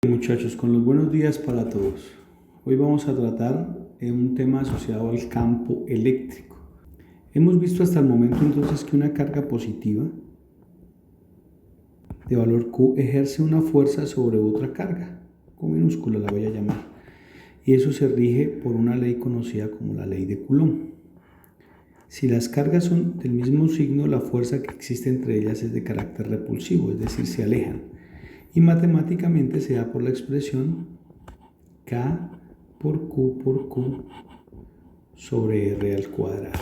Muchachos, con los buenos días para todos. Hoy vamos a tratar un tema asociado al campo eléctrico. Hemos visto hasta el momento entonces que una carga positiva de valor Q ejerce una fuerza sobre otra carga, Q minúscula la voy a llamar, y eso se rige por una ley conocida como la ley de Coulomb. Si las cargas son del mismo signo, la fuerza que existe entre ellas es de carácter repulsivo, es decir, se alejan. Y matemáticamente se da por la expresión K por Q sobre R al cuadrado.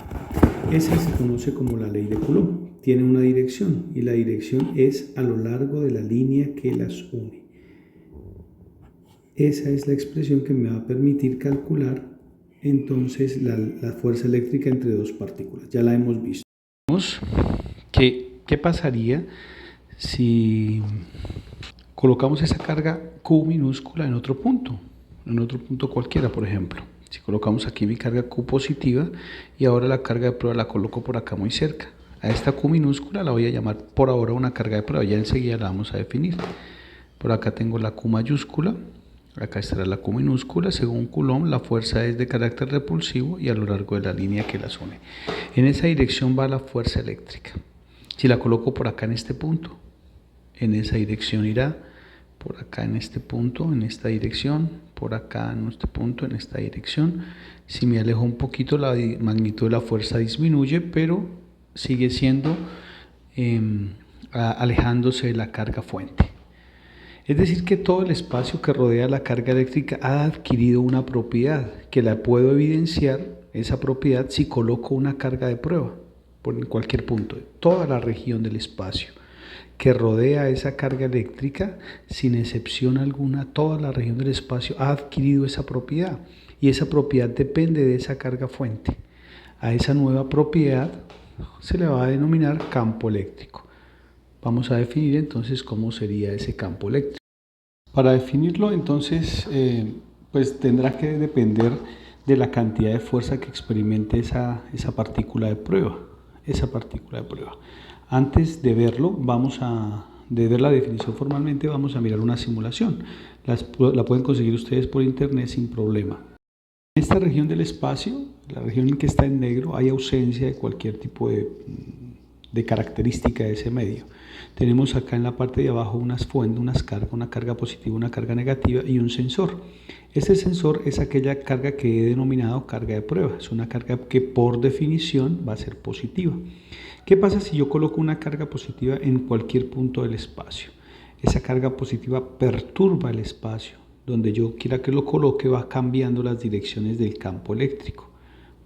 Esa se conoce como la ley de Coulomb. Tiene una dirección y la dirección es a lo largo de la línea que las une. Esa es la expresión que me va a permitir calcular entonces la fuerza eléctrica entre dos partículas. Ya la hemos visto. ¿Qué pasaría si colocamos esa carga Q minúscula en otro punto cualquiera, por ejemplo? Si colocamos aquí mi carga Q positiva y ahora la carga de prueba la coloco por acá muy cerca. A esta Q minúscula la voy a llamar por ahora una carga de prueba, ya enseguida la vamos a definir. Por acá tengo la Q mayúscula, acá estará la Q minúscula. Según Coulomb, la fuerza es de carácter repulsivo y a lo largo de la línea que las une. En esa dirección va la fuerza eléctrica. Si la coloco por acá en este punto, en esa dirección irá, por acá en este punto, en esta dirección, por acá en este punto, en esta dirección. Si me alejo un poquito, la magnitud de la fuerza disminuye, pero sigue siendo alejándose de la carga fuente. Es decir, que todo el espacio que rodea la carga eléctrica ha adquirido una propiedad, que la puedo evidenciar, esa propiedad, si coloco una carga de prueba por cualquier punto, toda la región del espacio que rodea esa carga eléctrica, sin excepción alguna, toda la región del espacio ha adquirido esa propiedad y esa propiedad depende de esa carga fuente. A esa nueva propiedad se le va a denominar campo eléctrico. Vamos a definir entonces cómo sería ese campo eléctrico. Para definirlo entonces pues tendrá que depender de la cantidad de fuerza que experimente esa partícula de prueba. Antes de verlo, de ver la definición formalmente, vamos a mirar una simulación. La pueden conseguir ustedes por internet sin problema. En esta región del espacio, la región en que está en negro, hay ausencia de cualquier tipo de característica de ese medio. Tenemos acá en la parte de abajo unas fuentes, una carga positiva, una carga negativa y un sensor. Este sensor es aquella carga que he denominado carga de prueba. Es una carga que por definición va a ser positiva. ¿Qué pasa si yo coloco una carga positiva en cualquier punto del espacio? Esa carga positiva perturba el espacio. Donde yo quiera que lo coloque va cambiando las direcciones del campo eléctrico.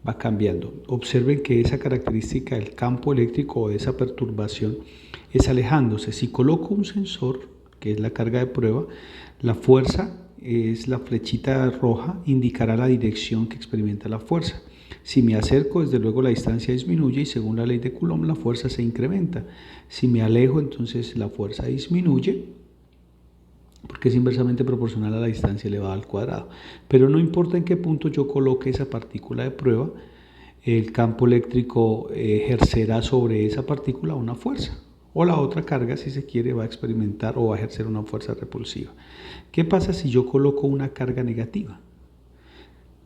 Va cambiando. Observen que esa característica del campo eléctrico o de esa perturbación es alejándose. Si coloco un sensor, que es la carga de prueba, la fuerza es la flechita roja, indicará la dirección que experimenta la fuerza. Si me acerco, desde luego la distancia disminuye y según la ley de Coulomb la fuerza se incrementa. Si me alejo, entonces la fuerza disminuye, porque es inversamente proporcional a la distancia elevada al cuadrado. Pero no importa en qué punto yo coloque esa partícula de prueba, el campo eléctrico ejercerá sobre esa partícula una fuerza. O la otra carga, si se quiere, va a experimentar o va a ejercer una fuerza repulsiva. ¿Qué pasa si yo coloco una carga negativa?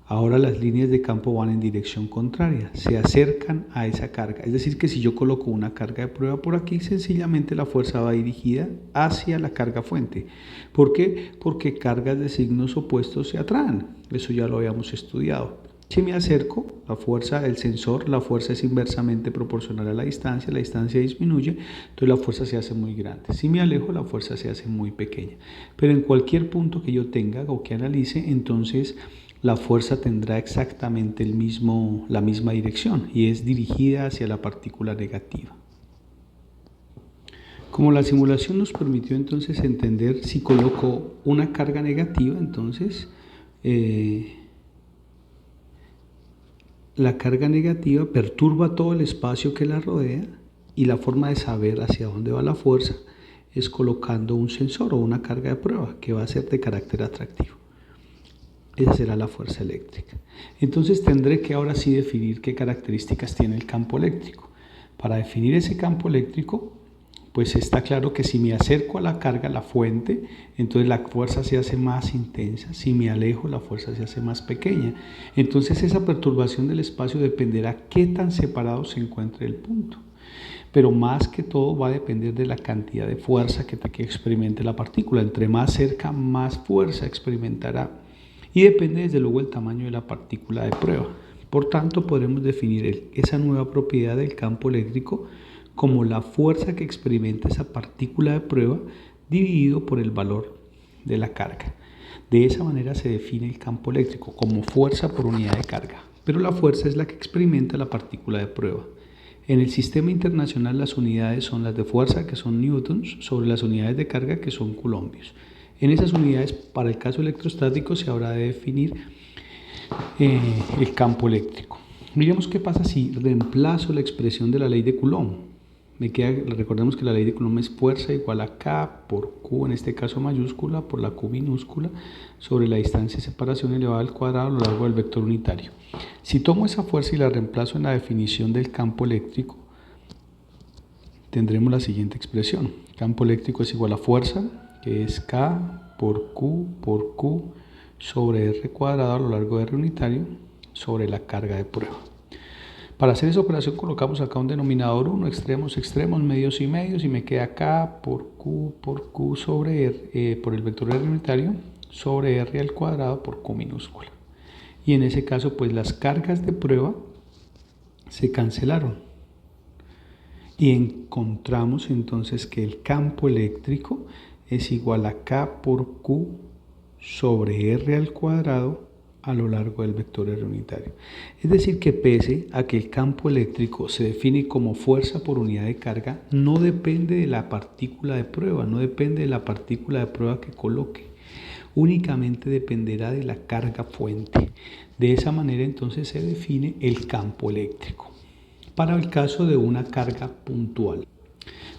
Ahora las líneas de campo van en dirección contraria, se acercan a esa carga. Es decir, que si yo coloco una carga de prueba por aquí, sencillamente la fuerza va dirigida hacia la carga fuente. ¿Por qué? Porque cargas de signos opuestos se atraen. Eso ya lo habíamos estudiado. Si me acerco, la fuerza del sensor, la fuerza es inversamente proporcional a la distancia disminuye, entonces la fuerza se hace muy grande. Si me alejo, la fuerza se hace muy pequeña. Pero en cualquier punto que yo tenga o que analice, entonces la fuerza tendrá exactamente la misma dirección y es dirigida hacia la partícula negativa. Como la simulación nos permitió entonces entender, si coloco una carga negativa, entonces la carga negativa perturba todo el espacio que la rodea y la forma de saber hacia dónde va la fuerza es colocando un sensor o una carga de prueba que va a ser de carácter atractivo. Esa será la fuerza eléctrica. Entonces tendré que ahora sí definir qué características tiene el campo eléctrico. Para definir ese campo eléctrico pues está claro que si me acerco a la carga, la fuente, entonces la fuerza se hace más intensa. Si me alejo, la fuerza se hace más pequeña. Entonces esa perturbación del espacio dependerá qué tan separado se encuentre el punto. Pero más que todo va a depender de la cantidad de fuerza que experimente la partícula. Entre más cerca, más fuerza experimentará. Y depende desde luego el tamaño de la partícula de prueba. Por tanto, podremos definir esa nueva propiedad del campo eléctrico como la fuerza que experimenta esa partícula de prueba dividido por el valor de la carga. De esa manera se define el campo eléctrico como fuerza por unidad de carga, pero la fuerza es la que experimenta la partícula de prueba. En el sistema internacional las unidades son las de fuerza, que son newtons, sobre las unidades de carga, que son coulombios. En esas unidades, para el caso electrostático, se habrá de definir el campo eléctrico. Miremos qué pasa si reemplazo la expresión de la ley de Coulomb. Recordemos que la ley de Coulomb es fuerza igual a K por Q, en este caso mayúscula, por la Q minúscula, sobre la distancia de separación elevada al cuadrado a lo largo del vector unitario. Si tomo esa fuerza y la reemplazo en la definición del campo eléctrico, tendremos la siguiente expresión. Campo eléctrico es igual a fuerza, que es K por Q sobre R cuadrado a lo largo de R unitario sobre la carga de prueba. Para hacer esa operación colocamos acá un denominador 1, extremos, medios y medios, y me queda K por Q sobre R, por el vector R unitario sobre R al cuadrado por Q minúscula. Y en ese caso, pues las cargas de prueba se cancelaron. Y encontramos entonces que el campo eléctrico es igual a K por Q sobre R al cuadrado a lo largo del vector R unitario. Es decir, que pese a que el campo eléctrico se define como fuerza por unidad de carga, no depende de la partícula de prueba, no depende de la partícula de prueba que coloque, únicamente dependerá de la carga fuente. De esa manera entonces se define el campo eléctrico para el caso de una carga puntual.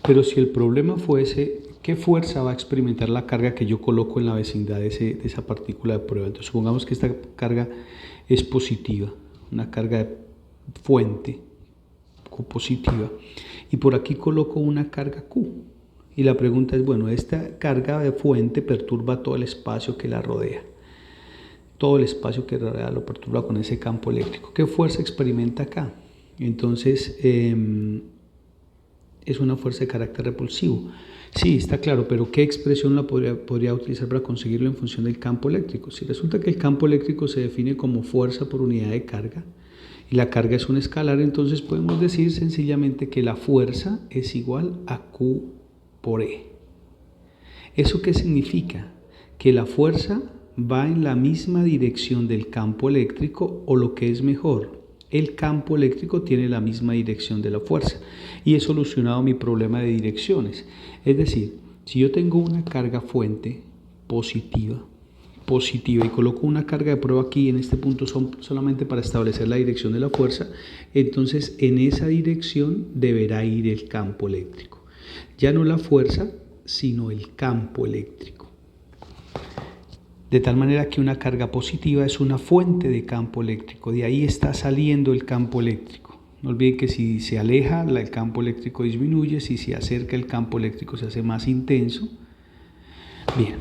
Pero si el problema fuese qué fuerza va a experimentar la carga que yo coloco en la vecindad de esa partícula de prueba, entonces supongamos que esta carga es positiva, una carga de fuente positiva, y por aquí coloco una carga Q. Y la pregunta es, bueno, esta carga de fuente perturba todo el espacio que la rodea. Todo el espacio que rodea lo perturba con ese campo eléctrico. ¿Qué fuerza experimenta acá? Entonces, es una fuerza de carácter repulsivo. Sí, está claro, pero ¿qué expresión la podría utilizar para conseguirlo en función del campo eléctrico? Si resulta que el campo eléctrico se define como fuerza por unidad de carga y la carga es un escalar, entonces podemos decir sencillamente que la fuerza es igual a Q por E. ¿Eso qué significa? Que la fuerza va en la misma dirección del campo eléctrico, o lo que es mejor, el campo eléctrico tiene la misma dirección de la fuerza, y he solucionado mi problema de direcciones. Es decir, si yo tengo una carga fuente positiva y coloco una carga de prueba aquí en este punto solamente para establecer la dirección de la fuerza, entonces en esa dirección deberá ir el campo eléctrico. Ya no la fuerza, sino el campo eléctrico. De tal manera que una carga positiva es una fuente de campo eléctrico, de ahí está saliendo el campo eléctrico. No olviden que si se aleja, el campo eléctrico disminuye, si se acerca, el campo eléctrico se hace más intenso. Bien,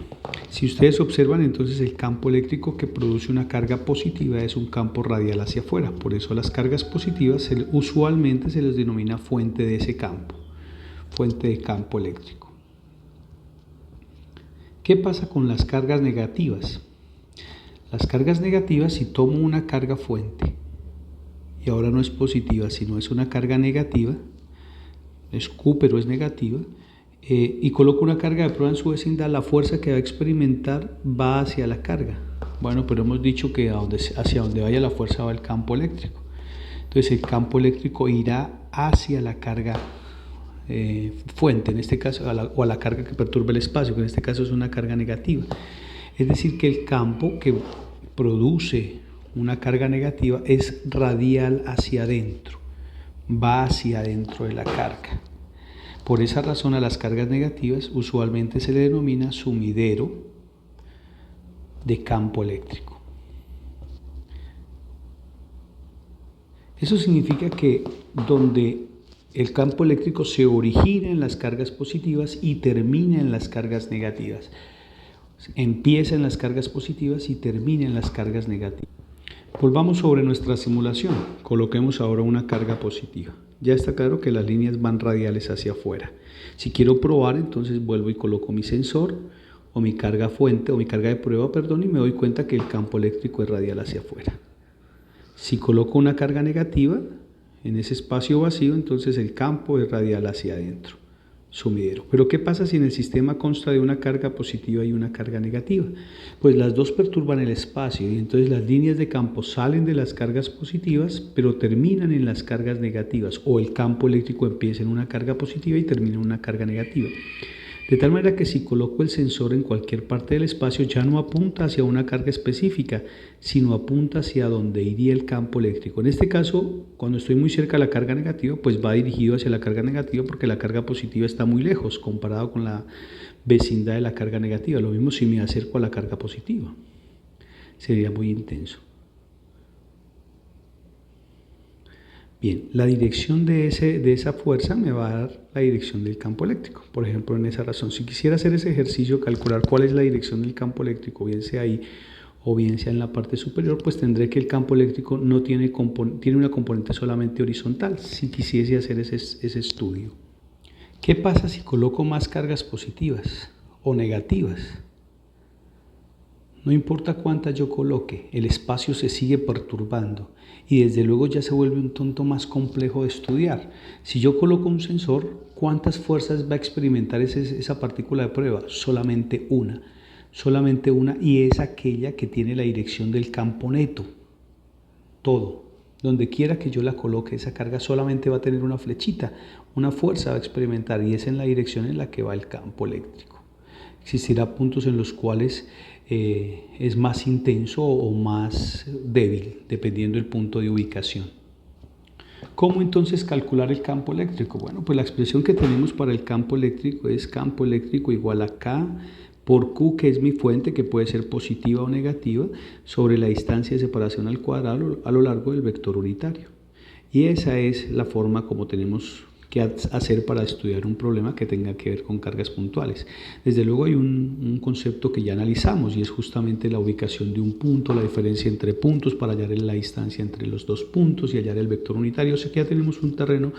si ustedes observan, entonces el campo eléctrico que produce una carga positiva es un campo radial hacia afuera. Por eso las cargas positivas usualmente se les denomina fuente de ese campo, fuente de campo eléctrico. ¿Qué pasa con las cargas negativas? Las cargas negativas, si tomo una carga fuente y ahora no es positiva, sino es una carga negativa, es Q pero es negativa, y coloco una carga de prueba en su vecindad, la fuerza que va a experimentar va hacia la carga. Bueno, pero hemos dicho que hacia donde vaya la fuerza va el campo eléctrico. Entonces el campo eléctrico irá hacia la carga fuente, en este caso, o a la carga que perturba el espacio, que en este caso es una carga negativa. Es decir, que el campo que produce una carga negativa es radial hacia adentro, va hacia adentro de la carga. Por esa razón a las cargas negativas usualmente se le denomina sumidero de campo eléctrico. Eso significa que donde El campo eléctrico se origina en las cargas positivas y termina en las cargas negativas. Empieza en las cargas positivas y termina en las cargas negativas. Volvamos sobre nuestra simulación. Coloquemos ahora una carga positiva. Ya está claro que las líneas van radiales hacia afuera. Si quiero probar, entonces vuelvo y coloco mi sensor o mi carga fuente o mi carga de prueba, y me doy cuenta que el campo eléctrico es radial hacia afuera. Si coloco una carga negativa en ese espacio vacío, entonces el campo es radial hacia adentro, sumidero. Pero ¿qué pasa si en el sistema consta de una carga positiva y una carga negativa? Pues las dos perturban el espacio y entonces las líneas de campo salen de las cargas positivas, pero terminan en las cargas negativas, o el campo eléctrico empieza en una carga positiva y termina en una carga negativa. De tal manera que si coloco el sensor en cualquier parte del espacio, ya no apunta hacia una carga específica, sino apunta hacia donde iría el campo eléctrico. En este caso, cuando estoy muy cerca de la carga negativa, pues va dirigido hacia la carga negativa porque la carga positiva está muy lejos comparado con la vecindad de la carga negativa. Lo mismo si me acerco a la carga positiva. Sería muy intenso. Bien, la dirección de esa fuerza me va a dar la dirección del campo eléctrico. Por ejemplo, en esa razón, si quisiera hacer ese ejercicio, calcular cuál es la dirección del campo eléctrico, bien sea ahí o bien sea en la parte superior, pues tendré que el campo eléctrico no tiene una componente solamente horizontal, si quisiese hacer ese estudio. ¿Qué pasa si coloco más cargas positivas o negativas? No importa cuántas yo coloque, el espacio se sigue perturbando y desde luego ya se vuelve un tanto más complejo de estudiar. Si yo coloco un sensor, ¿cuántas fuerzas va a experimentar esa partícula de prueba? Solamente una, y es aquella que tiene la dirección del campo neto. Todo, donde quiera que yo la coloque, esa carga solamente va a tener una flechita, una fuerza va a experimentar y es en la dirección en la que va el campo eléctrico. Existirá puntos en los cuales es más intenso o más débil, dependiendo del punto de ubicación. ¿Cómo entonces calcular el campo eléctrico? Bueno, pues la expresión que tenemos para el campo eléctrico es campo eléctrico igual a K por Q, que es mi fuente, que puede ser positiva o negativa, sobre la distancia de separación al cuadrado a lo largo del vector unitario. Y esa es la forma como tenemos que hacer para estudiar un problema que tenga que ver con cargas puntuales. Desde luego hay un concepto que ya analizamos y es justamente la ubicación de un punto, la diferencia entre puntos para hallar la distancia entre los dos puntos y hallar el vector unitario. O sea que ya tenemos un terreno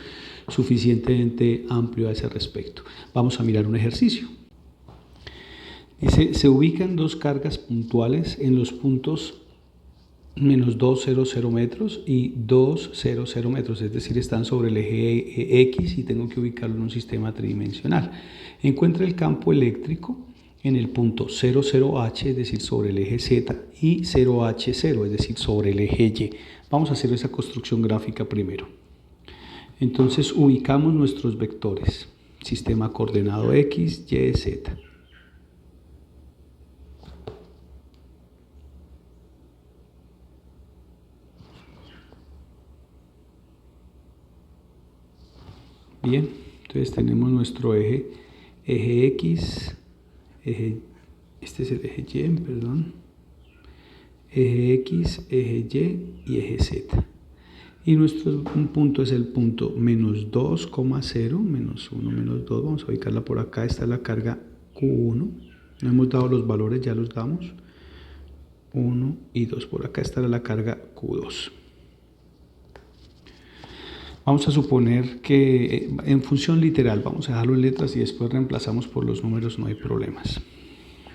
suficientemente amplio a ese respecto. Vamos a mirar un ejercicio. Dice, se ubican dos cargas puntuales en los puntos menos 2,00 metros y 2,00 metros, es decir, están sobre el eje X y tengo que ubicarlo en un sistema tridimensional. Encuentra el campo eléctrico en el punto 00H, es decir, sobre el eje Z, y 0H0, es decir, sobre el eje Y. Vamos a hacer esa construcción gráfica primero. Entonces ubicamos nuestros vectores, sistema coordenado X, Y, Z. Bien, entonces tenemos nuestro eje X, este es el eje Y, eje X, eje Y y eje Z. Y nuestro punto es el punto menos 2,0, menos 1, menos 2, vamos a ubicarla por acá, está la carga Q1, no hemos dado los valores, ya los damos, 1 y 2, por acá estará la carga Q2. Vamos a suponer que en función literal, vamos a dejarlo en letras y después reemplazamos por los números, no hay problemas.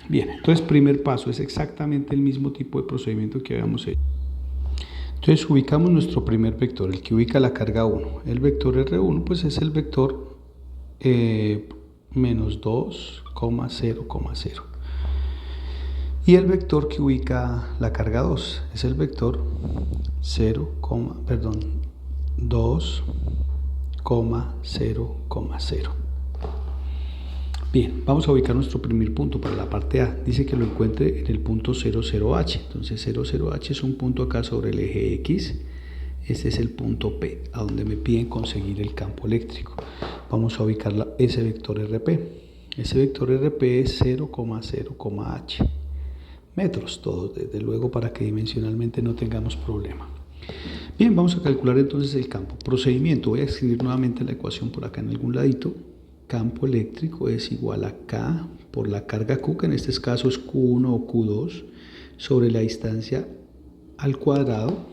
Bien, entonces primer paso es exactamente el mismo tipo de procedimiento que habíamos hecho. Entonces ubicamos nuestro primer vector, el que ubica la carga 1. El vector R1 pues es el vector menos 2,0,0. Y el vector que ubica la carga 2 es el vector 2,0,0. Bien, vamos a ubicar nuestro primer punto para la parte A. Dice que lo encuentre en el punto 00H. Entonces 00H es un punto acá sobre el eje X. Este es el punto P, a donde me piden conseguir el campo eléctrico. Vamos a ubicar ese vector RP. Ese vector RP es 0,0,H. Metros todos, desde luego, para que dimensionalmente no tengamos problema. Bien, vamos a calcular entonces el campo. Procedimiento, voy a escribir nuevamente la ecuación por acá en algún ladito. Campo eléctrico es igual a K por la carga Q, que en este caso es Q1 o Q2, sobre la distancia al cuadrado.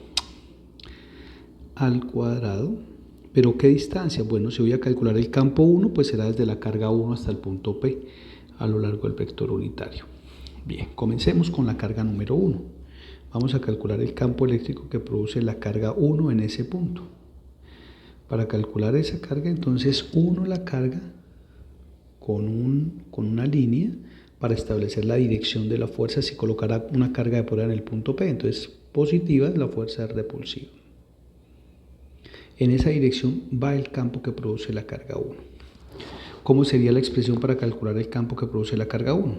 ¿Pero qué distancia? Bueno, si voy a calcular el campo 1, pues será desde la carga 1 hasta el punto P a lo largo del vector unitario. Bien, comencemos con la carga número 1. Vamos a calcular el campo eléctrico que produce la carga 1 en ese punto. Para calcular esa carga, entonces uno la carga con una línea para establecer la dirección de la fuerza si colocara una carga de prueba en el punto P. Entonces, positiva es la fuerza repulsiva. En esa dirección va el campo que produce la carga 1. ¿Cómo sería la expresión para calcular el campo que produce la carga 1?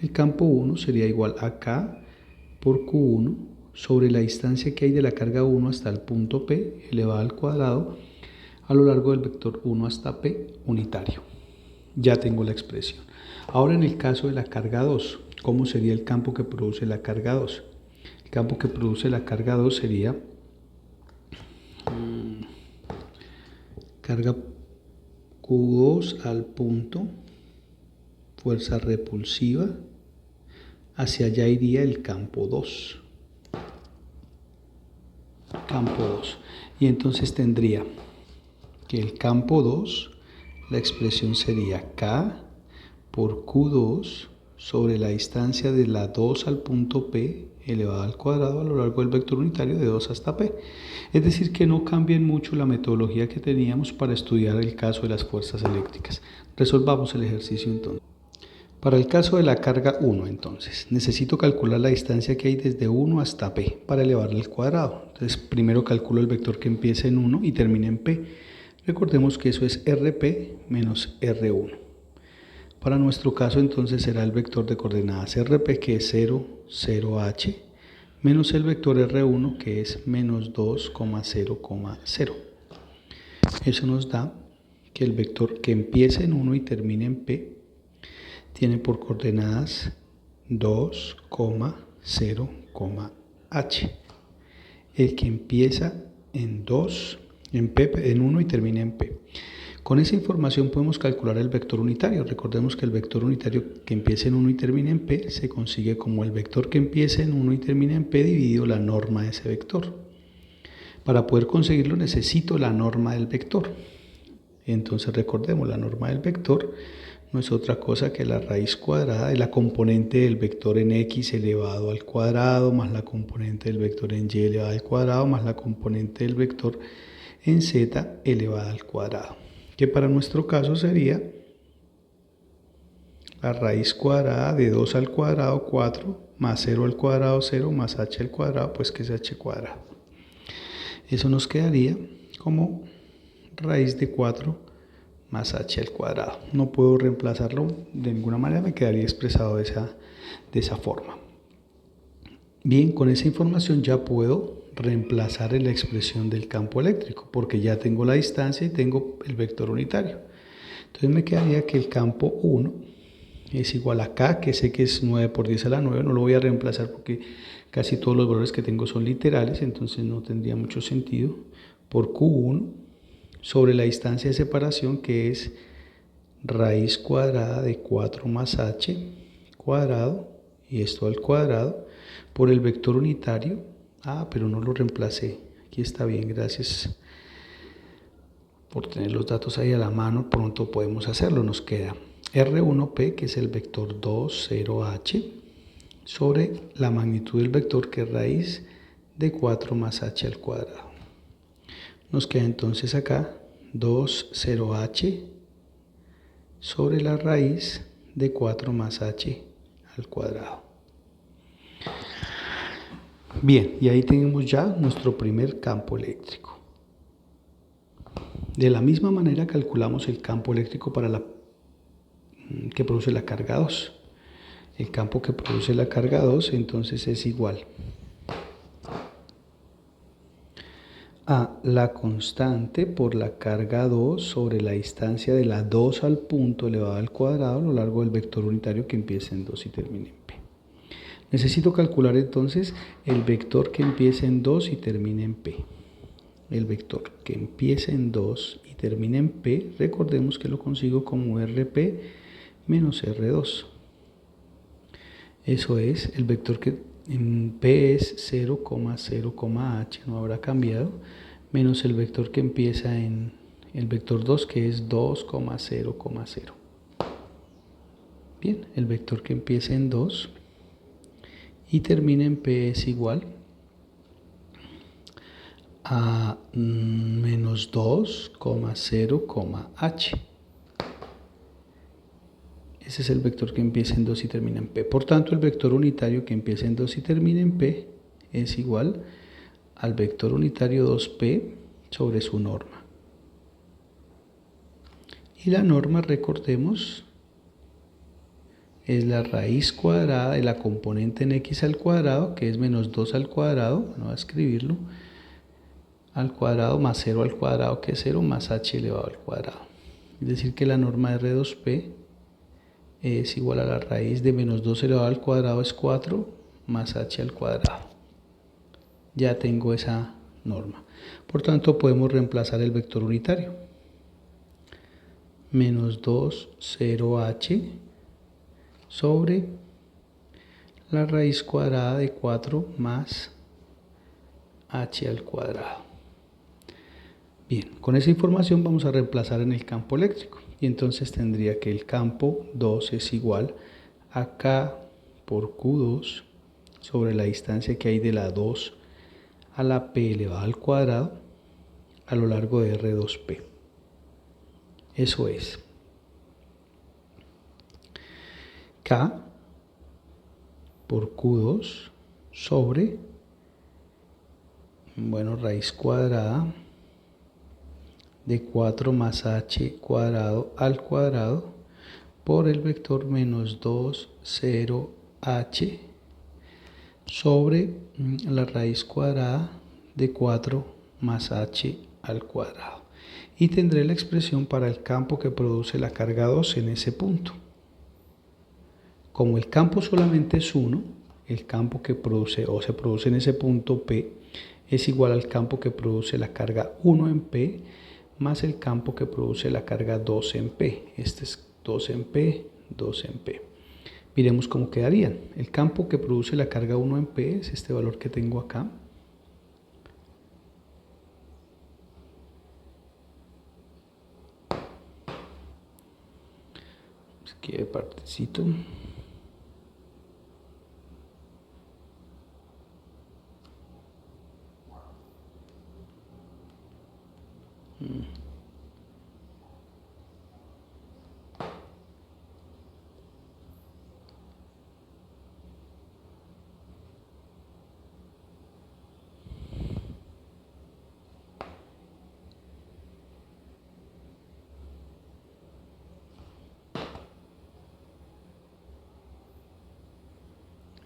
El campo 1 sería igual a K por Q1 sobre la distancia que hay de la carga 1 hasta el punto P elevado al cuadrado a lo largo del vector 1 hasta P unitario. Ya tengo la expresión. Ahora en el caso de la carga 2, ¿cómo sería el campo que produce la carga 2? El campo que produce la carga 2 sería carga Q2 al punto, fuerza repulsiva, hacia allá iría el campo 2. Campo 2. Y entonces tendría que el campo 2, la expresión sería K por Q2 sobre la distancia de la 2 al punto P elevado al cuadrado a lo largo del vector unitario de 2 hasta P. Es decir, que no cambien mucho la metodología que teníamos para estudiar el caso de las fuerzas eléctricas. Resolvamos el ejercicio entonces. Para el caso de la carga 1, entonces, necesito calcular la distancia que hay desde 1 hasta P para elevarla al cuadrado. Entonces, primero calculo el vector que empieza en 1 y termina en P. Recordemos que eso es RP menos R1. Para nuestro caso, entonces, será el vector de coordenadas RP, que es 0, 0H, menos el vector R1, que es menos 2,0, 0. Eso nos da que el vector que empieza en 1 y termina en P tiene por coordenadas 2, 0, H. El que empieza en 2, en 1 y termina en P. Con esa información podemos calcular el vector unitario. Recordemos que el vector unitario que empieza en 1 y termina en P se consigue como el vector que empieza en 1 y termina en P dividido la norma de ese vector. Para poder conseguirlo necesito la norma del vector. Entonces recordemos, la norma del vector no es otra cosa que la raíz cuadrada de la componente del vector en X elevado al cuadrado más la componente del vector en Y elevado al cuadrado más la componente del vector en Z elevada al cuadrado, que para nuestro caso sería la raíz cuadrada de 2 al cuadrado 4 más 0 al cuadrado 0 más h al cuadrado, pues que es h cuadrado. Eso nos quedaría como raíz de 4 más h al cuadrado. No puedo reemplazarlo de ninguna manera, me quedaría expresado de esa forma. Bien, con esa información ya puedo reemplazar en la expresión del campo eléctrico, porque ya tengo la distancia y tengo el vector unitario. Entonces me quedaría que el campo 1 es igual a K, que sé que es 9 por 10 a la 9, no lo voy a reemplazar porque casi todos los valores que tengo son literales, entonces no tendría mucho sentido, por Q1 sobre la distancia de separación, que es raíz cuadrada de 4 más h cuadrado, y esto al cuadrado, por el vector unitario. Pero no lo reemplacé. Aquí está bien, gracias por tener los datos ahí a la mano. Pronto podemos hacerlo. Nos queda R1P, que es el vector 2, 0H, sobre la magnitud del vector, que es raíz de 4 más h al cuadrado. Nos queda entonces acá 2, 0H sobre la raíz de 4 más h al cuadrado. Bien, y ahí tenemos ya nuestro primer campo eléctrico. De la misma manera calculamos el campo eléctrico para que produce la carga 2. El campo que produce la carga 2 entonces es igual a la constante por la carga 2 sobre la distancia de la 2 al punto elevado al cuadrado a lo largo del vector unitario que empieza en 2 y termina en P. Necesito calcular entonces el vector que empieza en 2 y termina en P. el vector que empiece en 2 y termine en P, recordemos que lo consigo como RP menos R2. Eso es, el vector que en P es 0,0,h, no habrá cambiado, menos el vector que empieza en el vector 2, que es 2,0,0. Bien, el vector que empieza en 2 y termina en P es igual a menos 2,0,h. Ese es el vector que empieza en 2 y termina en P. Por tanto, el vector unitario que empieza en 2 y termina en P es igual al vector unitario 2P sobre su norma. Y la norma, recordemos, es la raíz cuadrada de la componente en x al cuadrado, que es menos 2 al cuadrado, bueno, voy a escribirlo, al cuadrado más 0 al cuadrado, que es 0, más h elevado al cuadrado. Es decir, que la norma R2P es igual a la raíz de menos 2 elevado al cuadrado es 4 más h al cuadrado. Ya tengo esa norma. Por tanto, podemos reemplazar el vector unitario. Menos 2, 0h sobre la raíz cuadrada de 4 más h al cuadrado. Bien, con esa información vamos a reemplazar en el campo eléctrico. Y entonces tendría que el campo 2 es igual a K por Q2 sobre la distancia que hay de la 2 a la P elevada al cuadrado a lo largo de R2P. Eso es K por Q2 sobre, bueno, raíz cuadrada de 4 más h cuadrado al cuadrado por el vector menos 2, 0h sobre la raíz cuadrada de 4 más h al cuadrado. Y tendré la expresión para el campo que produce la carga 2 en ese punto. Como el campo solamente es 1, el campo que produce o se produce en ese punto P es igual al campo que produce la carga 1 en P más el campo que produce la carga 2 en P. Este es 2 en P, 2 en P. Miremos cómo quedarían. El campo que produce la carga 1 en P es este valor que tengo acá. Aquí de partecito.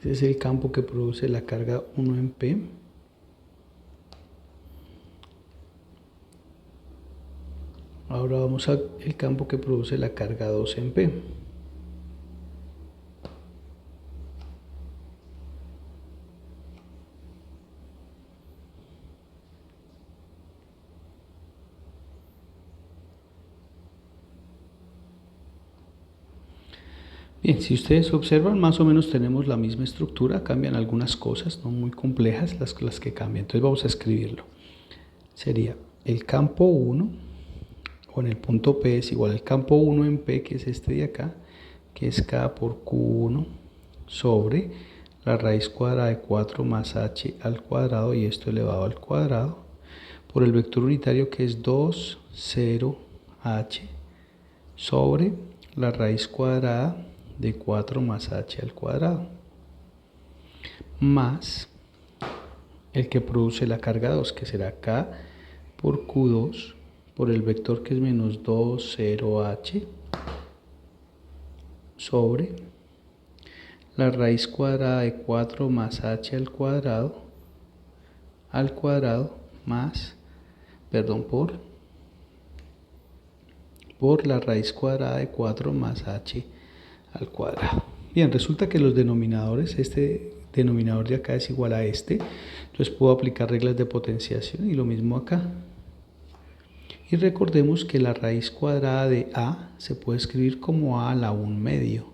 Ese es el campo que produce la carga 1 en P. Ahora vamos al campo que produce la carga 2 en P. Bien, si ustedes observan, más o menos tenemos la misma estructura, cambian algunas cosas, no muy complejas las que cambian. Entonces vamos a escribirlo. Sería el campo 1, o en el punto P es igual al campo 1 en P, que es este de acá, que es K por Q1 sobre la raíz cuadrada de 4 más h al cuadrado, y esto elevado al cuadrado, por el vector unitario que es 2, 0, h, sobre la raíz cuadrada de 4 más h al cuadrado, más el que produce la carga 2, que será K por Q2 por el vector que es menos 2, 0, h, sobre la raíz cuadrada de 4 más h al cuadrado más, por la raíz cuadrada de 4 más h al cuadrado. Bien, resulta que los denominadores, este denominador de acá es igual a este, entonces puedo aplicar reglas de potenciación y lo mismo acá. Y recordemos que la raíz cuadrada de a se puede escribir como a la 1 medio.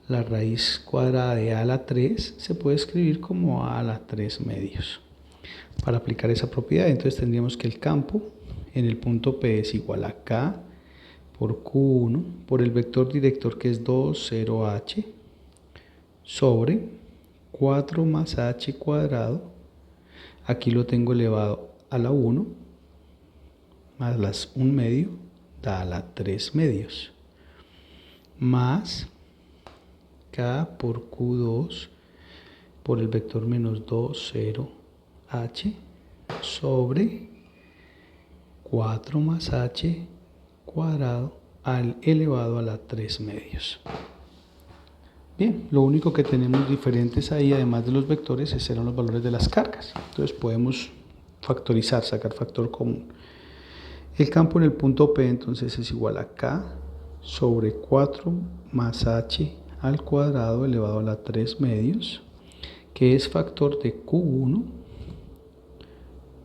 La raíz cuadrada de a a la 3 se puede escribir como a la 3 medios. Para aplicar esa propiedad, entonces tendríamos que el campo en el punto P es igual a K por Q1 por el vector director que es 2, 0h sobre 4 más h cuadrado. Aquí lo tengo elevado a la 1 más las 1 medio da a la 3 medios más K por Q2 por el vector menos 2, 0h sobre 4 más h cuadrado al elevado a la 3 medios. Bien, lo único que tenemos diferentes ahí, además de los vectores, serán los valores de las cargas. Entonces podemos factorizar, sacar factor común. El campo en el punto P entonces es igual a K sobre 4 más h al cuadrado elevado a la 3 medios, que es factor de Q1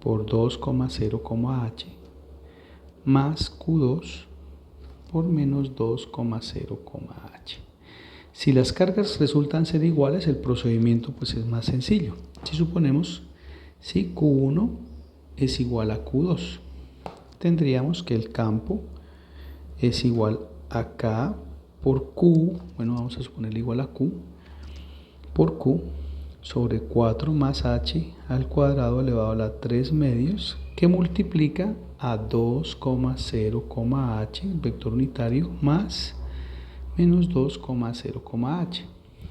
por 2,0,h más Q2 por menos 2,0,h. Si las cargas resultan ser iguales, el procedimiento pues es más sencillo. Si suponemos si Q1 es igual a Q2, tendríamos que el campo es igual a K por Q, bueno, vamos a suponerle igual a Q, por Q sobre 4 más h al cuadrado elevado a la 3 medios, que multiplica a 2,0,h, el vector unitario, más menos 2,0,h.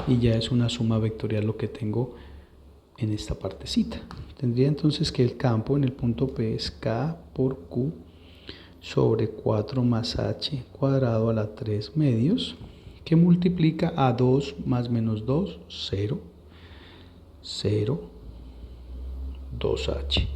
Y ya es una suma vectorial lo que tengo en esta partecita. Tendría entonces que el campo en el punto P es K por Q sobre 4 más h cuadrado a la 3 medios, que multiplica a 2 más menos 2, 0, 0, 2h.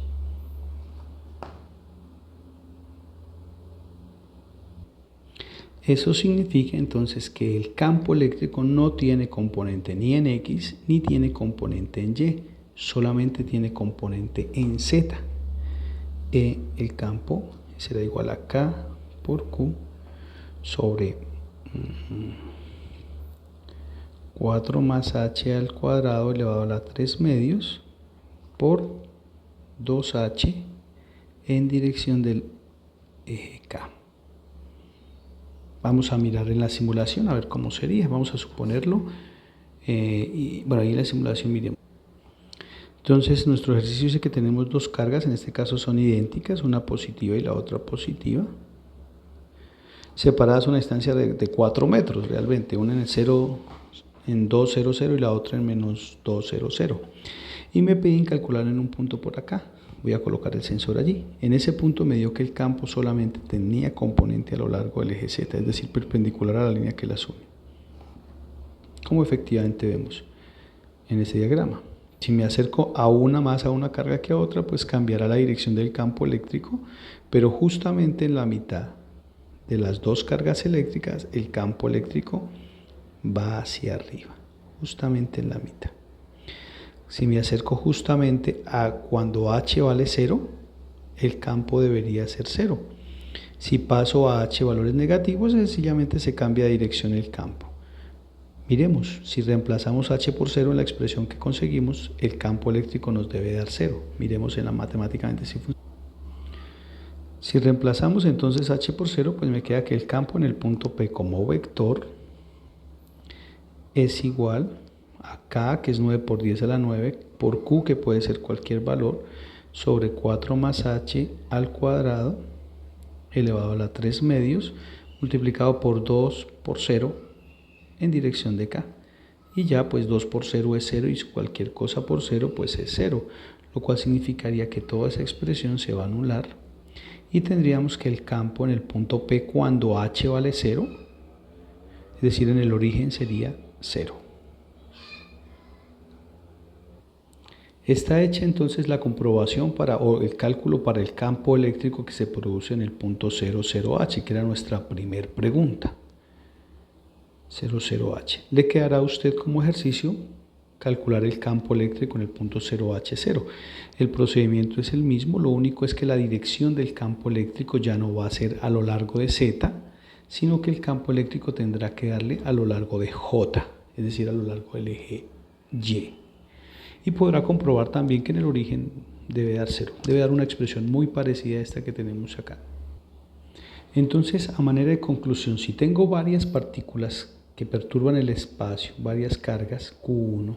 Eso significa entonces que el campo eléctrico no tiene componente ni en X ni tiene componente en Y, solamente tiene componente en Z. El campo será igual a K por Q sobre 4 más h al cuadrado elevado a la 3 medios por 2h en dirección del eje K. Vamos a mirar en la simulación a ver cómo sería. Vamos a suponerlo. Y por ahí en la simulación miremos. Entonces nuestro ejercicio dice que tenemos dos cargas, en este caso son idénticas, una positiva y la otra positiva, separadas a una distancia de 4 metros realmente, una en el 0, en 2, 0, 0 y la otra en menos 2, 0, 0. Y me piden calcular en un punto por acá. Voy a colocar el sensor allí. En ese punto me dio que el campo solamente tenía componente a lo largo del eje Z, es decir, perpendicular a la línea que las une. Como efectivamente vemos en ese diagrama. Si me acerco a una más a una carga que a otra, pues cambiará la dirección del campo eléctrico, pero justamente en la mitad de las dos cargas eléctricas, el campo eléctrico va hacia arriba, justamente en la mitad. Si me acerco justamente a cuando h vale 0, el campo debería ser 0. Si paso a h valores negativos, sencillamente se cambia de dirección el campo. Miremos, si reemplazamos h por 0 en la expresión que conseguimos, el campo eléctrico nos debe dar 0. Miremos en la matemáticamente si funciona. Si reemplazamos entonces h por 0, pues me queda que el campo en el punto P como vector es igual a K, que es 9 por 10 a la 9, por Q, que puede ser cualquier valor, sobre 4 más h al cuadrado elevado a la 3 medios, multiplicado por 2 por 0 en dirección de K. Y ya pues 2 por 0 es 0 y cualquier cosa por 0 pues es 0, lo cual significaría que toda esa expresión se va a anular y tendríamos que el campo en el punto P cuando h vale 0, es decir, en el origen sería 0. Está hecha entonces la comprobación o el cálculo para el campo eléctrico que se produce en el punto 0, 0h, que era nuestra primera pregunta. 00H. Le quedará a usted como ejercicio calcular el campo eléctrico en el punto 0H0. El procedimiento es el mismo, lo único es que la dirección del campo eléctrico ya no va a ser a lo largo de Z, sino que el campo eléctrico tendrá que darle a lo largo de J, es decir, a lo largo del eje Y. Y podrá comprobar también que en el origen debe dar 0, debe dar una expresión muy parecida a esta que tenemos acá. Entonces, a manera de conclusión, si tengo varias partículas que perturban el espacio, varias cargas, Q1,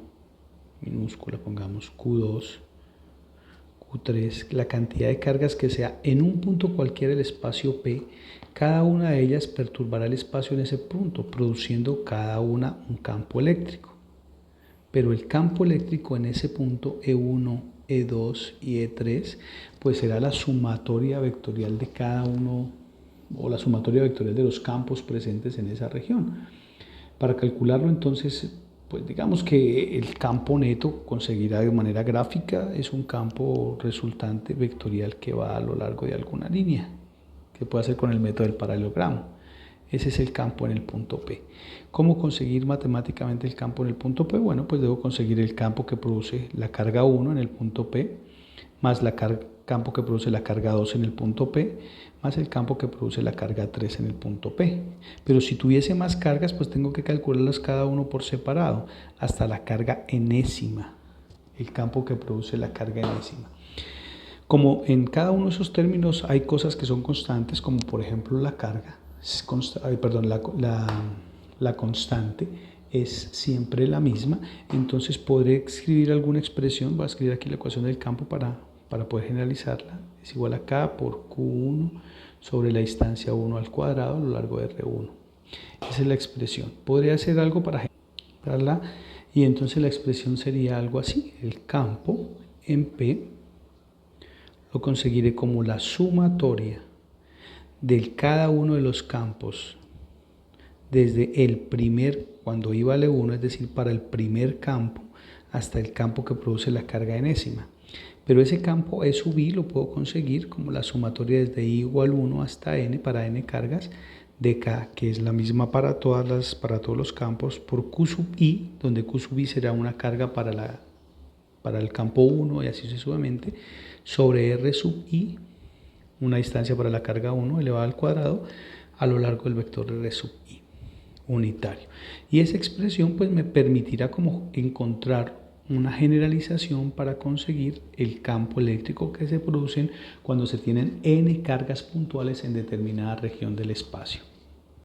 minúscula, pongamos Q2, Q3, la cantidad de cargas que sea en un punto cualquiera del espacio P, cada una de ellas perturbará el espacio en ese punto, produciendo cada una un campo eléctrico. Pero el campo eléctrico en ese punto E1, E2 y E3, pues será la sumatoria vectorial de cada uno, o la sumatoria vectorial de los campos presentes en esa región. Para calcularlo entonces, pues digamos que el campo neto conseguirá de manera gráfica es un campo resultante vectorial que va a lo largo de alguna línea, que puede hacer con el método del paralelogramo. Ese es el campo en el punto P. ¿Cómo conseguir matemáticamente el campo en el punto P? Bueno, pues debo conseguir el campo que produce la carga 1 en el punto P, más el campo que produce la carga 2 en el punto P, más el campo que produce la carga 3 en el punto P. Pero si tuviese más cargas, pues tengo que calcularlas cada uno por separado, hasta la carga enésima, el campo que produce la carga enésima. Como en cada uno de esos términos hay cosas que son constantes, como por ejemplo la carga, la constante es siempre la misma, entonces podré escribir alguna expresión, voy a escribir aquí la ecuación del campo para poder generalizarla, es igual a K por Q1 sobre la distancia 1 al cuadrado a lo largo de R1. Esa es la expresión. Podría hacer algo para generalizarla y entonces la expresión sería algo así, el campo en P lo conseguiré como la sumatoria de cada uno de los campos desde el primer, cuando I vale 1, es decir, para el primer campo hasta el campo que produce la carga enésima. Pero ese campo E sub I lo puedo conseguir como la sumatoria desde I igual 1 hasta N para N cargas de K, que es la misma para todos los campos, por Q sub I, donde Q sub I será una carga para el campo 1 y así sucesivamente, sobre R sub I, una distancia para la carga 1 elevada al cuadrado a lo largo del vector R sub I unitario. Y esa expresión pues me permitirá como encontrar una generalización para conseguir el campo eléctrico que se producen cuando se tienen n cargas puntuales en determinada región del espacio.